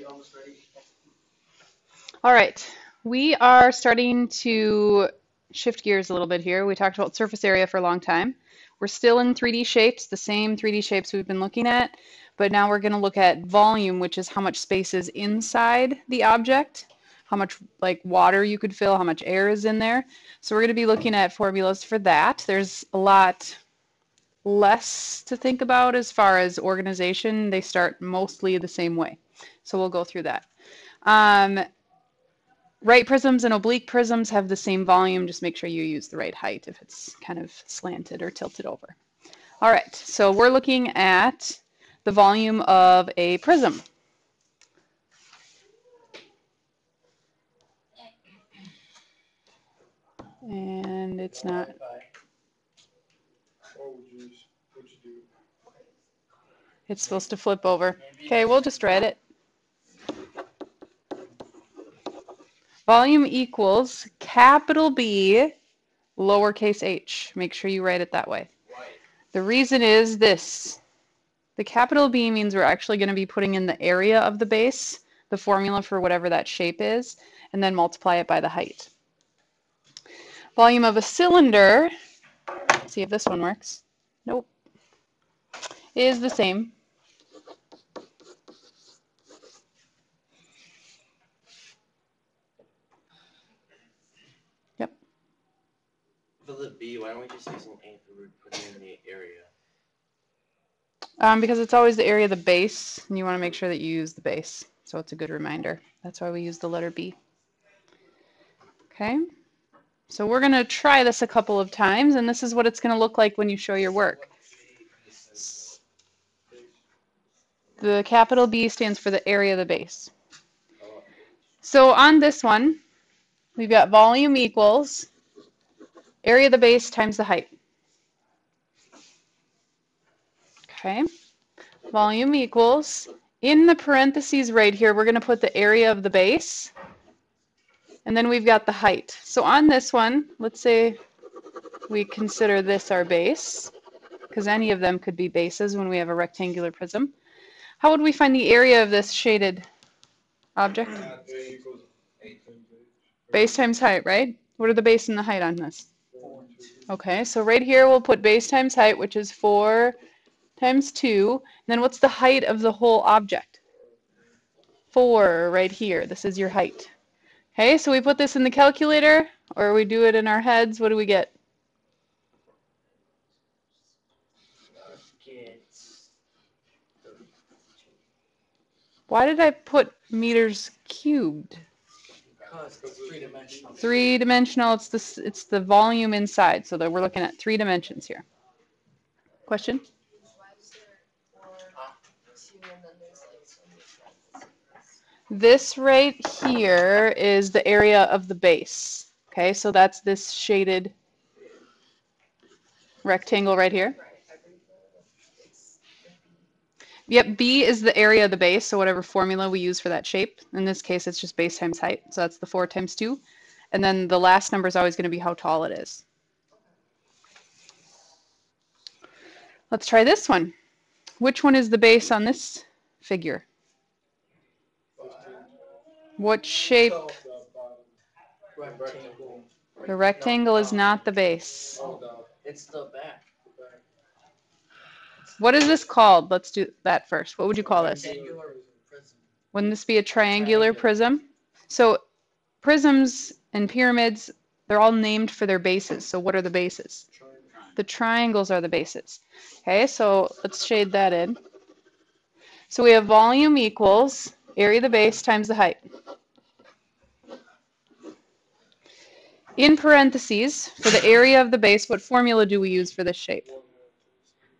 almost ready. All right, we are starting to shift gears a little bit here. We talked about surface area for a long time. We're still in 3D shapes, the same 3D shapes we've been looking at, but now we're going to look at volume, which is how much space is inside the object, how much like water you could fill, how much air is in there. So we're going to be looking at formulas for that. There's a lot less to think about as far as organization. They start mostly the same way. So we'll go through that. Right prisms and oblique prisms have the same volume. Just make sure you use the right height if it's kind of slanted or tilted over. All right, so we're looking at the volume of a prism. And it's not. It's supposed to flip over. Okay, we'll just write it. Volume equals capital B, lowercase h. Make sure you write it that way. The reason is this. The capital B means we're actually going to be putting in the area of the base, the formula for whatever that shape is, and then multiply it by the height. Volume of a cylinder, let's see if this one works. Nope. Is the same. Yep. For the B, why don't we just use an A for putting in the area? Because it's always the area of the base, and you want to make sure that you use the base. So it's a good reminder. That's why we use the letter B. Okay. So we're going to try this a couple of times, and this is what it's going to look like when you show your work. The capital B stands for the area of the base. So on this one, we've got volume equals area of the base times the height. Okay. Volume equals, in the parentheses right here, we're going to put the area of the base, and then we've got the height. So on this one, let's say we consider this our base, because any of them could be bases when we have a rectangular prism. How would we find the area of this shaded object? Base times height, right? What are the base and the height on this? Okay, so right here we'll put base times height, which is 4 times 2. Then what's the height of the whole object? 4 right here. This is your height. Okay, so we put this in the calculator, or we do it in our heads. What do we get? Why did I put meters cubed? Because it's three-dimensional. Three-dimensional, it's the volume inside, so that we're looking at 3 dimensions here. Question? This right here is the area of the base. Okay, so that's this shaded rectangle right here. Yep, B is the area of the base, so whatever formula we use for that shape. In this case, it's just base times height, so that's the 4 times 2. And then the last number is always going to be how tall it is. Let's try this one. Which one is the base on this figure? What shape? Rectangle. The rectangle is not the base. It's the back. What is this called? Let's do that first. What would you call this? Rectangular prism. Wouldn't this be a triangular prism? So prisms and pyramids, they're all named for their bases. So what are the bases? The triangles are the bases. Okay, so let's shade that in. So we have volume equals area of the base times the height. In parentheses, for the area of the base, what formula do we use for this shape?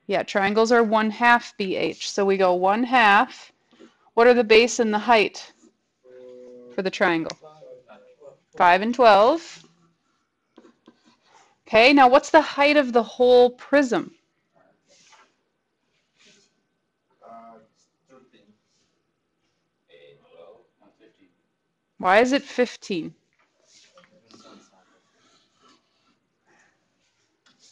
Yeah, triangles are 1/2 BH. So we go 1/2. What are the base and the height for the triangle? 5 and 12. Okay, now what's the height of the whole prism? 15. Why is it 15?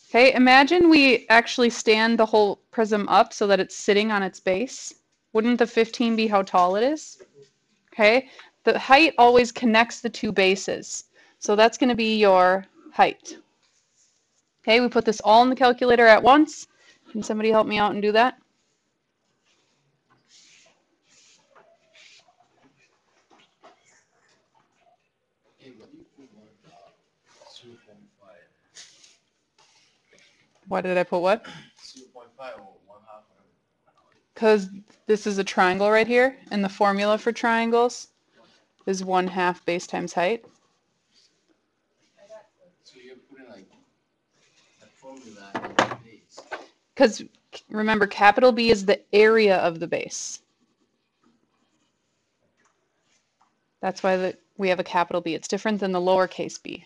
Okay, imagine we actually stand the whole prism up so that it's sitting on its base. Wouldn't the 15 be how tall it is? Okay, the height always connects the two bases. So that's going to be your height. Okay, we put this all in the calculator at once. Can somebody help me out and do that? Why did I put what? 0.5 or 1/2. Because this is a triangle right here, and the formula for triangles is 1/2 base times height. So you're putting like a formula in the base. Because remember, capital B is the area of the base. That's why we have a capital B. It's different than the lowercase b,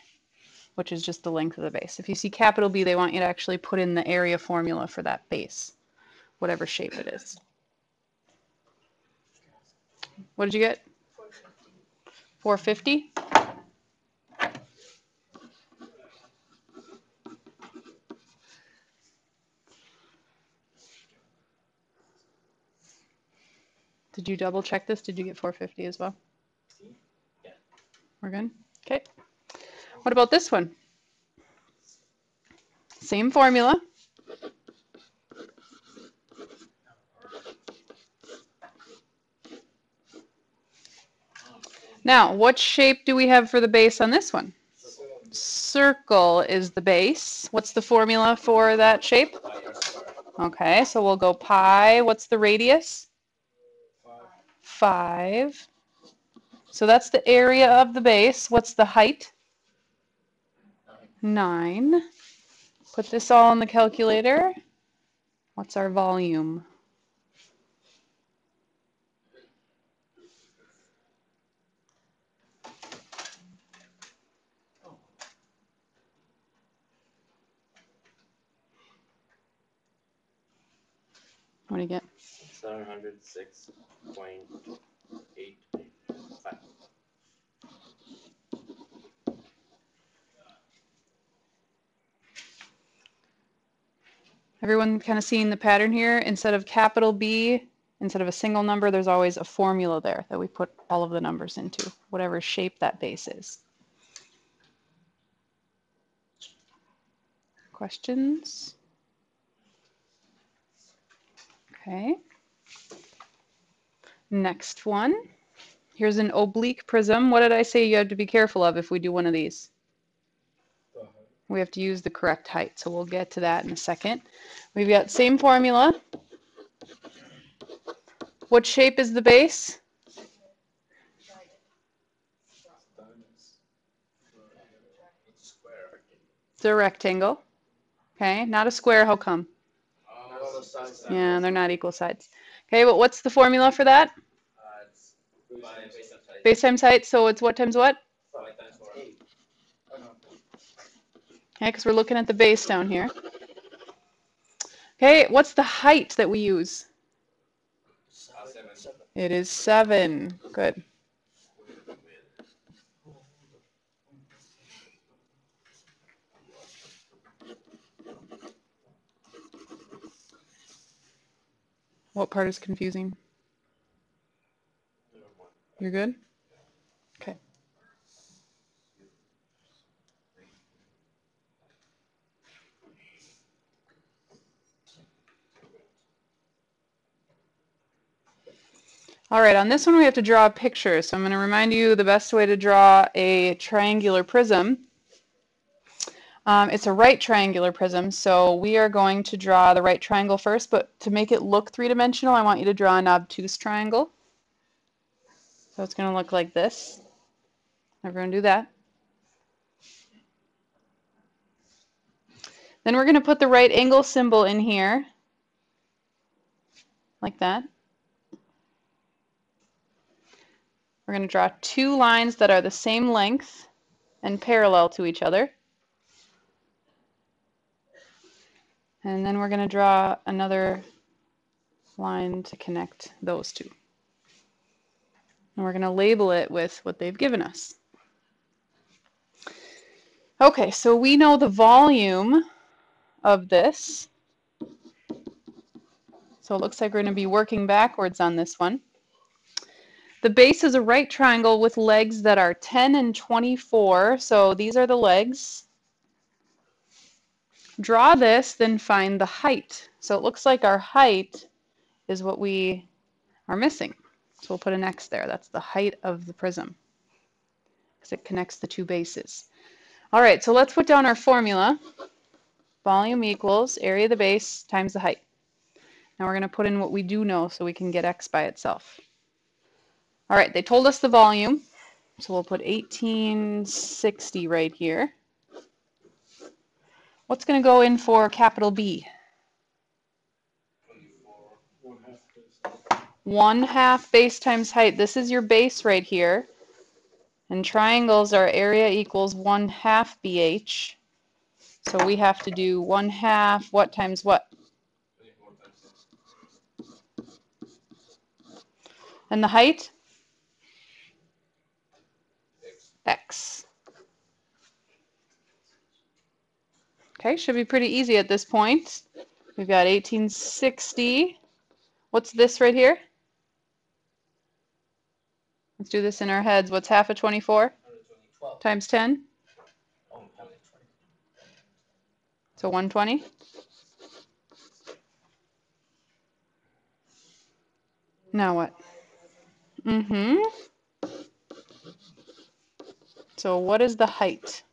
which is just the length of the base. If you see capital B, they want you to actually put in the area formula for that base, whatever shape it is. What did you get? 450? Did you double check this? Did you get 450 as well? Yeah. We're good? Okay. What about this one? Same formula. Now, what shape do we have for the base on this one? Circle is the base. What's the formula for that shape? Okay, so we'll go pi. What's the radius? 5. So that's the area of the base. What's the height? 9. Put this all in the calculator. What's our volume? What do you get? 706.85. Everyone kind of seeing the pattern here? Instead of capital B, instead of a single number, there's always a formula there that we put all of the numbers into, whatever shape that base is. Questions? Okay. Next one. Here's an oblique prism. What did I say you have to be careful of if we do one of these? We have to use the correct height, so we'll get to that in a second. We've got same formula. What shape is the base? It's a rectangle. Okay, not a square. How come? Yeah, they're not equal sides. Okay, but what's the formula for that? Base times height, so it's what times what? Okay, because we're looking at the base down here. Okay, what's the height that we use? 7. It is 7. Good. What part is confusing? You're good? Okay. All right, on this one we have to draw a picture. So I'm going to remind you the best way to draw a triangular prism. It's a right triangular prism, so we are going to draw the right triangle first, but to make it look three-dimensional, I want you to draw an obtuse triangle. So it's going to look like this. Everyone do that. Then we're going to put the right angle symbol in here, like that. We're going to draw 2 lines that are the same length and parallel to each other. And then we're going to draw another line to connect those 2. And we're going to label it with what they've given us. Okay, so we know the volume of this. So it looks like we're going to be working backwards on this one. The base is a right triangle with legs that are 10 and 24. So these are the legs. Draw this, then find the height. So it looks like our height is what we are missing. So we'll put an X there. That's the height of the prism because it connects the two bases. All right, so let's put down our formula. Volume equals area of the base times the height. Now we're going to put in what we do know so we can get X by itself. All right, they told us the volume, so we'll put 1860 right here. What's going to go in for capital B? 1/2 base times height. This is your base right here. And triangles are area equals 1/2 BH. So we have to do 1/2 what times what? And the height? X. Okay, should be pretty easy at this point. We've got 1860. What's this right here? Let's do this in our heads. What's half of 24? Times 10? So 120? Now what? So what is the height?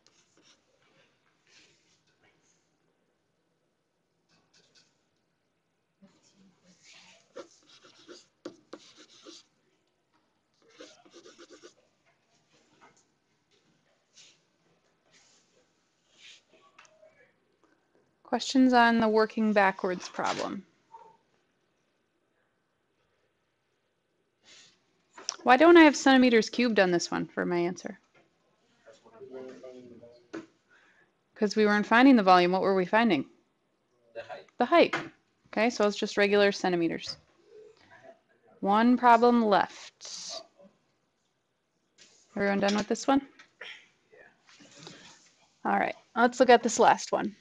Questions on the working backwards problem? Why don't I have centimeters cubed on this one for my answer? Because we weren't finding the volume. What were we finding? The height. The height. Okay, so it's just regular centimeters. One problem left. Everyone done with this one? All right, let's look at this last one.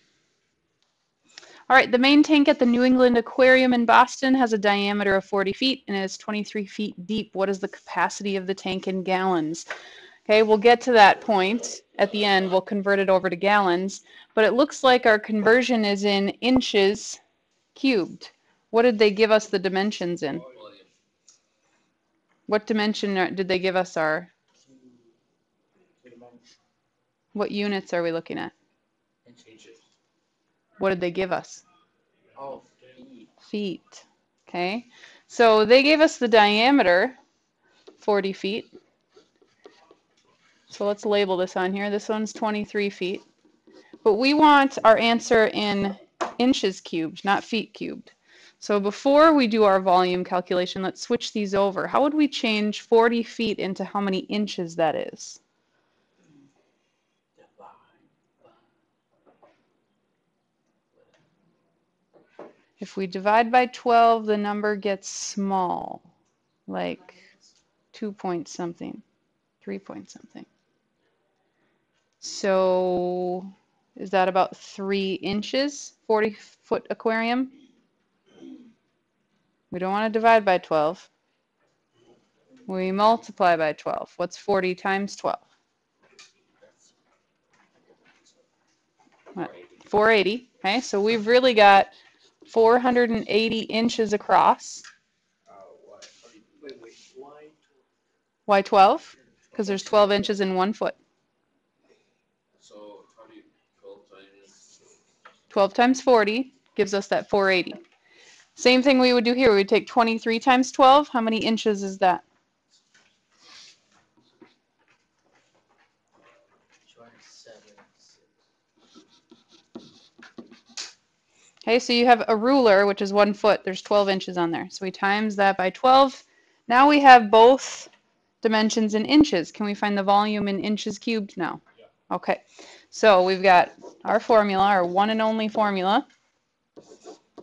All right, the main tank at the New England Aquarium in Boston has a diameter of 40 feet and is 23 feet deep. What is the capacity of the tank in gallons? Okay, we'll get to that point at the end. We'll convert it over to gallons, but it looks like our conversion is in inches cubed. What did they give us the dimensions in? What dimension did they give us our? What units are we looking at? Inches. What did they give us? Oh, feet. Feet. Okay, so they gave us the diameter, 40 feet. So let's label this on here. This one's 23 feet. But we want our answer in inches cubed, not feet cubed. So before we do our volume calculation, let's switch these over. How would we change 40 feet into how many inches that is? If we divide by 12, the number gets small, like 2 point something, 3 point something. So is that about 3 inches, 40-foot aquarium? We don't want to divide by 12. We multiply by 12. What's 40 times 12? What? 480. Okay, so we've really got 480 inches across. Why 12? Because there's 12 inches in 1 foot. So how do you 12 times? 12 times 40 gives us that 480. Same thing we would do here. We would take 23 times 12. How many inches is that? 27. Okay, so you have a ruler, which is 1 foot. There's 12 inches on there. So we times that by 12. Now we have both dimensions in inches. Can we find the volume in inches cubed now? Yeah. Okay, so we've got our formula, our one and only formula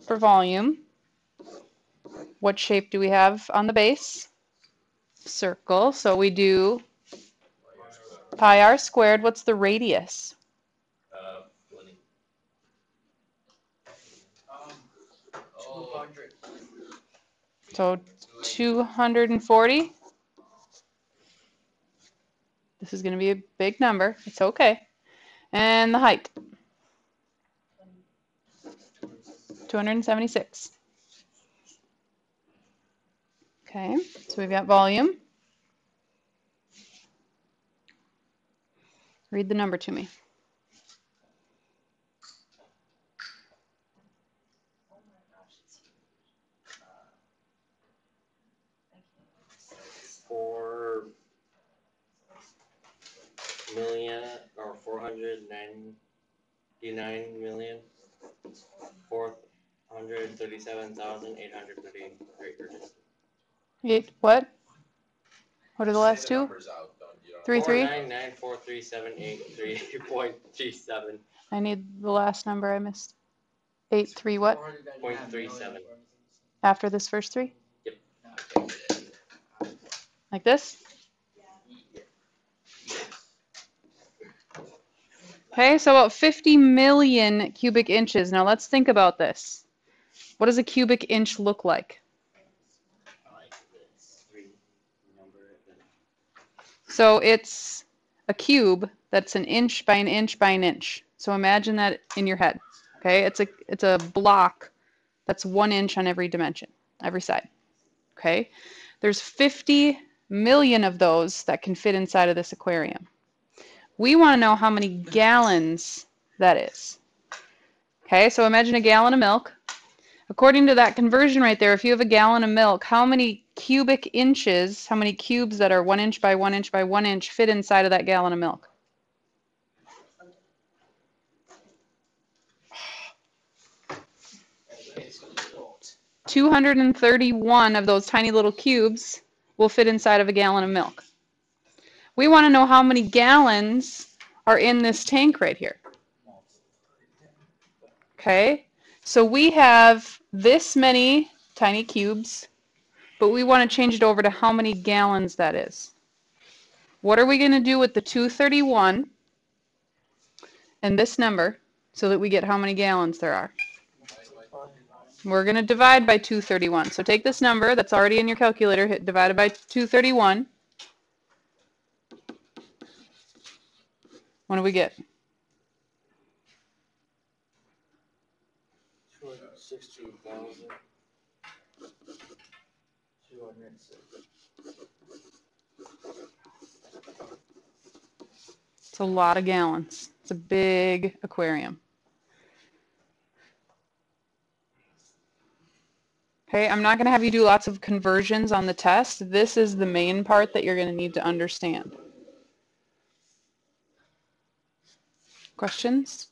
for volume. What shape do we have on the base? Circle. So we do pi r squared. What's the radius? 20. 200. So 240. This is going to be a big number. It's okay. And the height. 276. Okay, so we've got volume. Read the number to me. What? What are the last two? 3, 3? 499,437,83.37. I need the last number I missed. 8, 3 what? 0.37. After this first 3? Yep. Like this? Okay, so about 50 million cubic inches. Now let's think about this. What does a cubic inch look like? So it's a cube that's an inch by an inch by an inch. So imagine that in your head. Okay, it's a block that's 1 inch on every dimension, every side. Okay, there's 50 million of those that can fit inside of this aquarium. We want to know how many gallons that is. Okay, so imagine a gallon of milk. According to that conversion right there, if you have a gallon of milk, how many cubic inches, how many cubes that are 1 inch by 1 inch by 1 inch fit inside of that gallon of milk? 231 of those tiny little cubes will fit inside of a gallon of milk. We want to know how many gallons are in this tank right here. Okay, so we have this many tiny cubes, but we want to change it over to how many gallons that is. What are we going to do with the 231 and this number so that we get how many gallons there are? We're going to divide by 231. So take this number that's already in your calculator, hit divided by 231. What do we get? 262,206. It's a lot of gallons. It's a big aquarium. Okay, I'm not going to have you do lots of conversions on the test. This is the main part that you're going to need to understand. Questions?